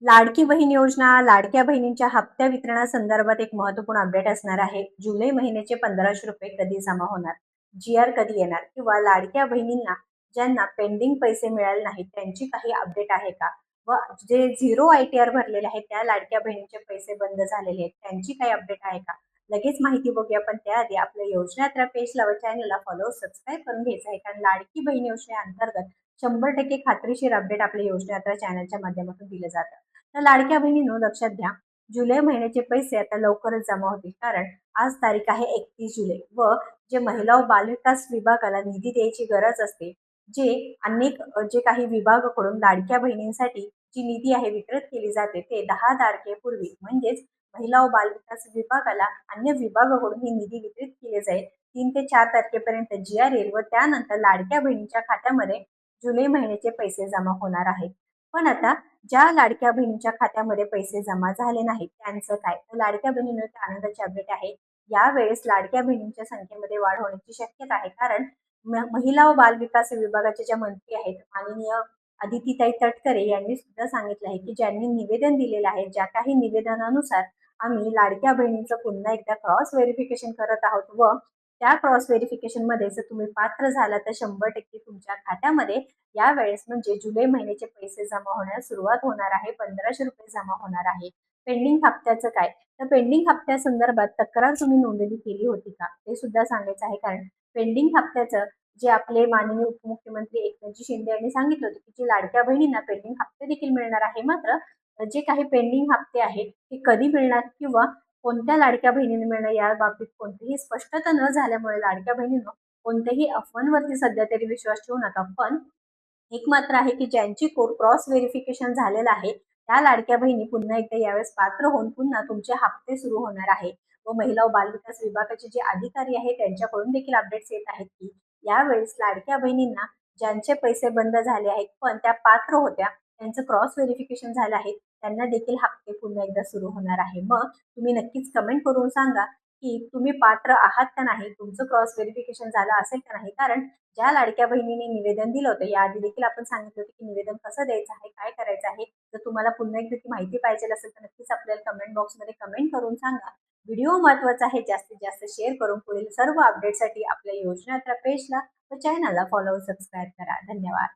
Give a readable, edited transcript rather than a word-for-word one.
लाडकी बहीण योजना, लाडक्या बहिणींच्या हप्त्या वितरणासंदर्भात एक महत्त्वपूर्ण अपडेट असणार आहे. जुलै महिन्याचे ₹1500 कधी जमा होणार? जी-आर कधी येणार? किंवा लाडक्या बहिणींना ज्यांना पेंडिंग पैसे मिळाले नाहीत, त्यांची काही अपडेट आहे का? व जे झिरो आय-टी-आर भरलेले आहेत, त्या लाडक्या बहिणींचे पैसे बंद झालेले आहेत, त्यांची काही अपडेट आहे का? लगेच माहिती बघूया. पण त्याआधी आपल्या योजना यात्रा पेजला व चॅनलला फॉलो, सबस्क्राईब करून घ्यायचं आहे. कारण लाडकी बहीण योजनेअंतर्गत 100% खात्रीशीर अपडेट आपल्या योजना यात्रा चॅनलच्या माध्यमातून दिलं जातं. तर लाडक्या बहिणींनो, लक्षात घ्या, जुलै महिन्याचे पैसे आता लवकरच जमा होतील. कारण आज तारीख आहे 31 जुलै व जे महिला व बालविकास विभागाला निधी द्यायची गरज असते, जे अनेक जे काही विभागाकडून लाडक्या बहिणींसाठी जी निधी आहे वितरित केली जाते, ते 10 तारखेपूर्वी म्हणजेच महिला व बालविकास विभागाला अन्य विभागाकडून ही निधी वितरित केली जाईल. 3 ते 4 तारखेपर्यंत जी-आर येईल व त्यानंतर लाडक्या बहिणीच्या खात्यामध्ये जुलै महिन्याचे पैसे जमा होणार आहेत. पण आता ज्या लाडक्या बहिणीच्या खात्यामध्ये पैसे जमा झाले नाहीत, त्यांचं काय? तर लाडक्या बहिणींनो, एक आनंदाची अपडेट आहे. यावेळेस लाडक्या बहिणींच्या संख्येमध्ये वाढ होण्याची शक्यता आहे. कारण महिला व बालविकास विभागाच्या ज्या मंत्री आहेत, माननीय अदितीताई तटकरे यांनी सुद्धा सांगितलं आहे, की ज्यांनी निवेदन दिलेलं आहे, ज्या काही निवेदनानुसार आम्ही लाडक्या बहिणींचं पुन्हा एकदा क्रॉस व्हेरिफिकेशन करत आहोत व त्या क्रॉस व्हेरिफिकेशनमध्ये जर तुम्ही पात्र झाला, तर 100% तुमच्या खात्यामध्ये यावेळेस म्हणजे जुलै महिन्याचे पैसे जमा होण्यास सुरुवात होणार आहे. ₹1500 जमा होणार आहे. पेंडिंग हप्त्याचं काय? तर पेंडिंग हप्त्यासंदर्भात तक्रार तुम्ही नोंदणी केली होती का? ते सुद्धा सांगायचं आहे. कारण पेंडिंग हप्त्याचं जे आपले माननीय उपमुख्यमंत्री एकनाथजी शिंदे यांनी सांगितलं होतं, की जे लाडक्या बहिणींना पेंडिंग हप्ते देखील मिळणार आहे. मात्र जे काही पेंडिंग हप्ते आहेत, ते कधी मिळणार किंवा कोणत्या लाडक्या बहिणींना मिळणार याबाबतीत कोणतीही स्पष्टता न झाल्यामुळे लाडक्या बहिणींनो, कोणत्याही अफवांवरती सध्या तरी विश्वास ठेवू नका. पण एक मात्र आहे, की ज्यांची क्रॉस व्हेरिफिकेशन झालेलं आहे, त्या लाडक्या बहिणी पुन्हा एकदा यावेळेस पात्र होऊन पुन्हा तुमचे हप्ते सुरू होणार आहे. व महिला व बालविकास विभागाचे जे अधिकारी आहेत, त्यांच्याकडून देखील अपडेट्स येत आहेत, की यावेळेस लाडक्या बहिणींना ज्यांचे पैसे बंद झाले आहेत, पण त्या पात्र होत्या, त्यांचं क्रॉस व्हेरिफिकेशन झालं आहे, त्यांना देखील हप्ते पुन्हा एकदा सुरू होणार आहे. मग तुम्ही नक्कीच कमेंट करून सांगा, की तुम्ही पात्र आहात का नाही? तुमचं क्रॉस व्हेरिफिकेशन झालं असेल का नाही? कारण ज्या लाडक्या बहिणीने निवेदन दिलं होतं, याआधी देखील आपण सांगितलं होतं, की निवेदन कसं द्यायचं आहे, काय करायचं आहे. जर तुम्हाला पुन्हा एकदा ती माहिती पाहिजे असेल, तर नक्कीच आपल्याला कमेंट बॉक्समध्ये कमेंट करून सांगा. व्हिडिओ महत्त्वाचा आहे, जास्तीत जास्त शेअर करून पुढील सर्व अपडेटसाठी आपल्या योजना यात्रा पेजला व चॅनलला फॉलो, सबस्क्राईब करा. धन्यवाद.